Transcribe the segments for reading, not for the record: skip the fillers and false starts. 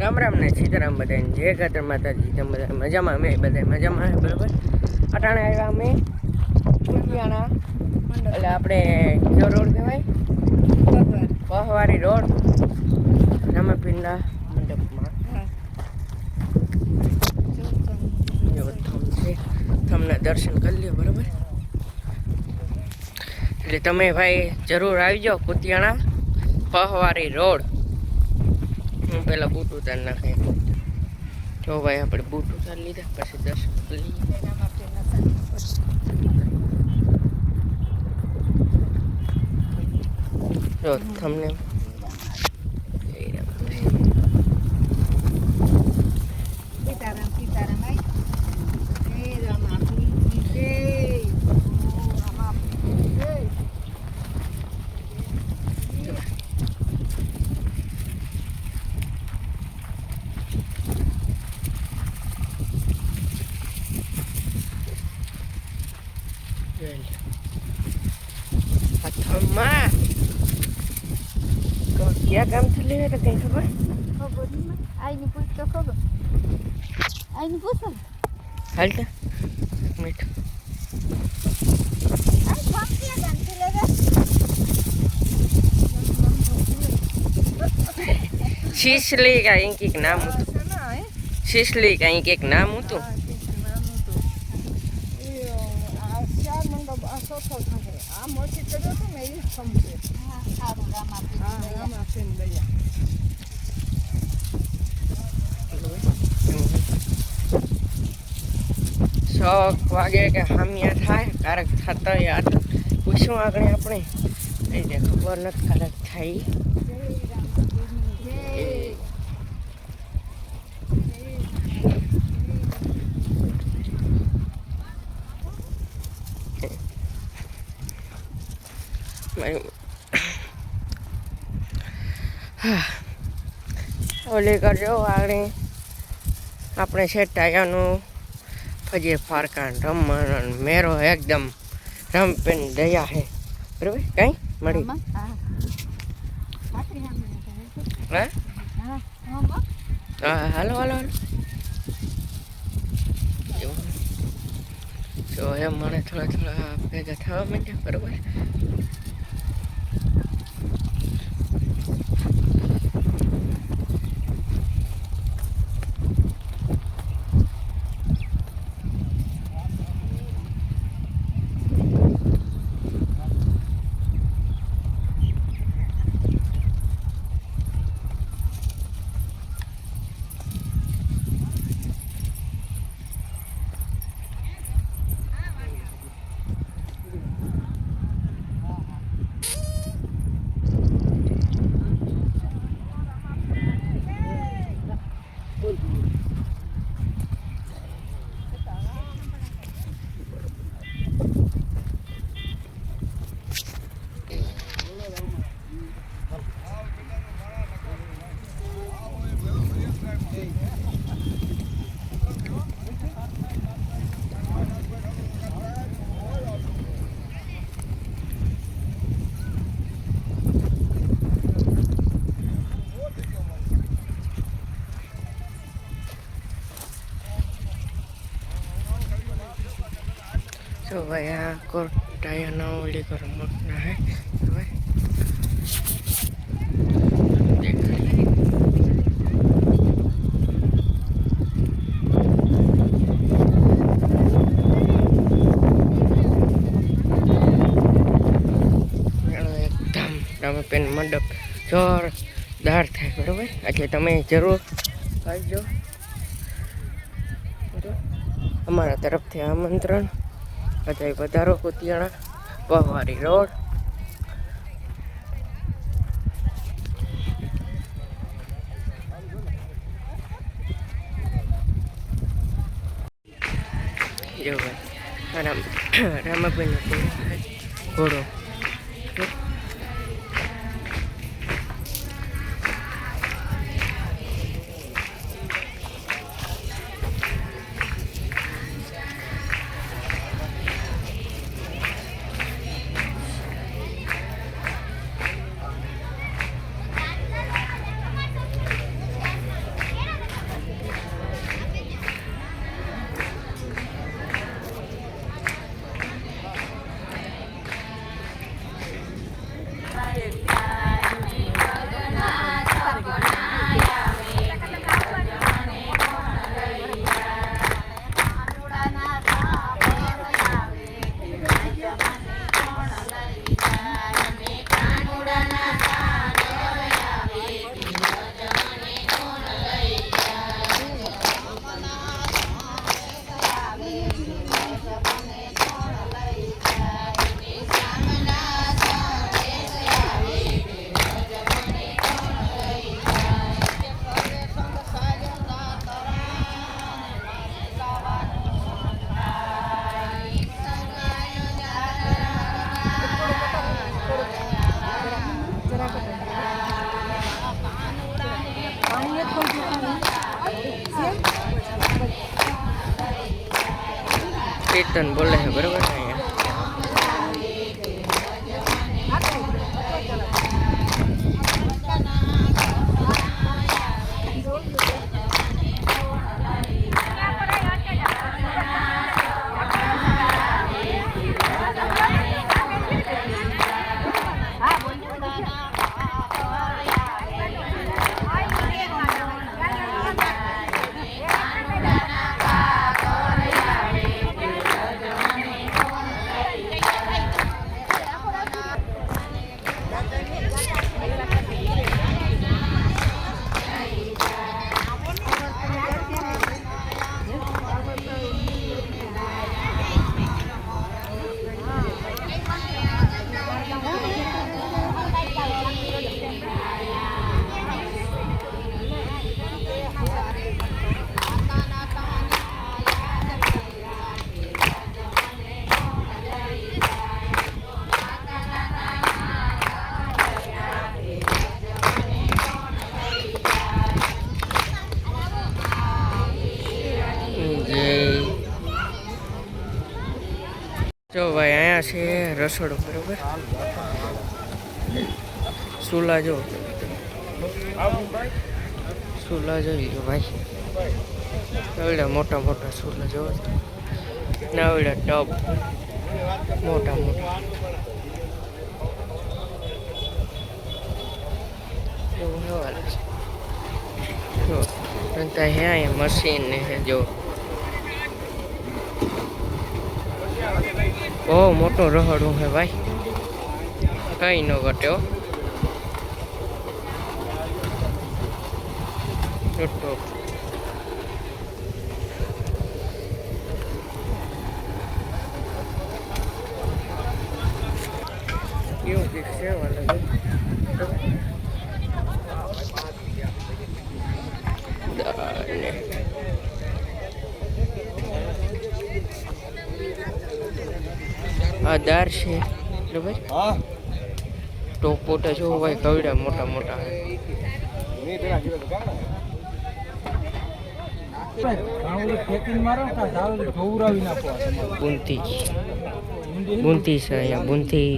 રામ રામ ને સીતારામ બધાને જય ખાતર માતાજી. તમે બધા મજામાં? અમે બધા મજામાં છે. બરાબર. અટાણે આવ્યા અમે કુતિયાણા, એટલે આપણે કયો રોડ કહેવાય? પહવારી રોડ, રામાપીરના મંડપમાં. તમને દર્શન કરી લ્યો. બરાબર. એટલે તમે ભાઈ જરૂર આવી જાઓ કુતિયાણા પહવારી રોડ. હું પેલા બૂટ ઉતાર નાખે. જો ભાઈ આપણે બૂટ ઉતાર લીધા પછી દર્શન કરી લઈએ. જો તમને હાથમાં ક્યાં કામથી લેવા તો કઈ ખબર આઈને પૂછ તો ખબર. આઈને પૂછો હાલતા મીઠું શીશલી કાંઈ કંઈક નામ હતું. શીશલી કાંઈ કંઈક નામ હતું. શોખ વાગે કે હામિયા થાય કારક થતા યાદ પૂછવું આગળ આપણે એને ખબર નથી કારક થાય. ઓલી કરજો આગળ આપણે શેટાયાનું ફજે ફારકાન રમવાનો મેરો એકદમ રમપેન દયા હે. બરાબર કઈ મળી હા હા હાલો હાલો હાલો. જો એમ મને થોડા થોડા ભેગા થવા માંડ્યા. બરાબર. तो भाई यहाँ कोटाया नौली कर मकना है भाई. एकदम रामापीर मंडप जोरदार થાય. બરાબર. એટલે તમે જરૂર આવજો. અમારા તરફથી આમંત્રણ. બધા પધારો કુતિયાણા પહવારી રોડ. જો ભાઈ રામાપીરનો ઘોડો. કીર્તન બોલે છે બરોબર ને અહીંયા. જો ભાઈ અહીંયા છે રસોડું બરોબર. સુલા જો સુલા જોઈ લો ભાઈ. એવડા મોટા મોટા સુલા જોવો ને એવડા ટબ મોટા મોટા એવું સવાલ છે. જો હે અહીંયા મશીન ને હે જો બહુ મોટો રહોડું હે ભાઈ, કઈ ન ઘટ્યો. કેવું કંઈક છે આ દાર છે બરાબર. ટોપોટા જો ભાઈ કવડા મોટા મોટા બુંતી બુંતી છે અહીંયા બુંતી.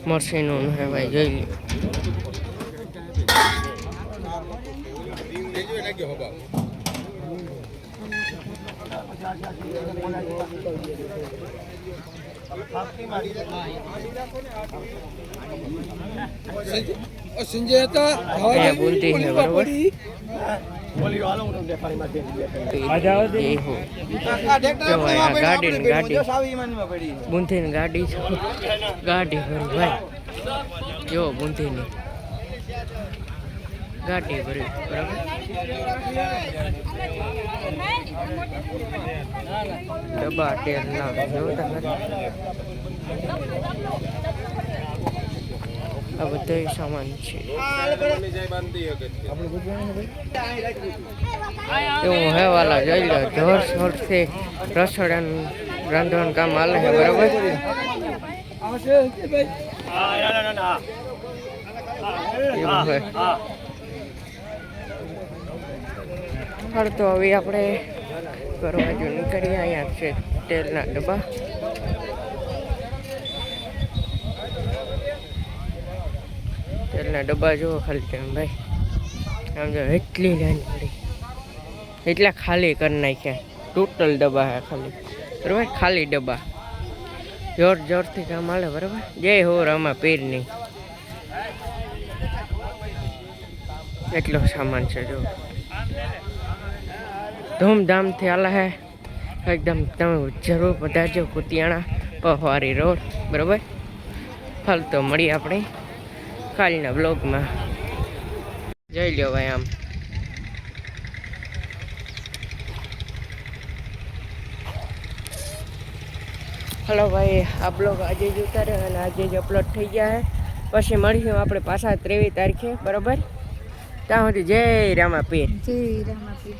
મરસીનું હે ભાઈ જોઈ લો. બોલતી है बरोबर. ગાડી બુંથી ની ગાડી ગાડી ભરી ભાઈ જો બુંથી ની ગાડી ભરી બરાબર. ડબ્બા તેલ ના જો તમે આ બધો સામાન છે. એવું હે વાલા જોઈ લો જોર શોરથી રસોડાનું રાંધવાનું કામ હાલે છે બરાબર. તો હવે આપણે કરવા જો નીકળીએ. અહીંયા છે તેલના ડબ્બા. તેલના ડબ્બા જુઓ ખાલી તમે ભાઈ. આમ જો એટલી લાઈન પડી, એટલા ખાલી કરી નાખ્યા. ટોટલ ડબ્બા હે ખાલી બરાબર. ખાલી ડબ્બા જોર જોરથી કામ હાલે બરાબર. જય હો રામા પીર નહીં એટલો સામાન છે જો ધૂમધામથી હાલે હે એકદમ. તમે જરૂર પધારજો કુતિયાણા પહવારી રોડ બરાબર. હાલ તો મળીએ આપણે કાલના બ્લોગમાં. જોઈ લ્યો ભાઈ આમ હલો ભાઈ આ બ્લોગ આજે જ ઉતાર્યો અને આજે જ અપલોડ થઈ ગયા છે પછી મળીશું આપણે પાછા 23 તારીખે બરોબર ત્યાં સુધી જય રામાપીર જય રામાપીર.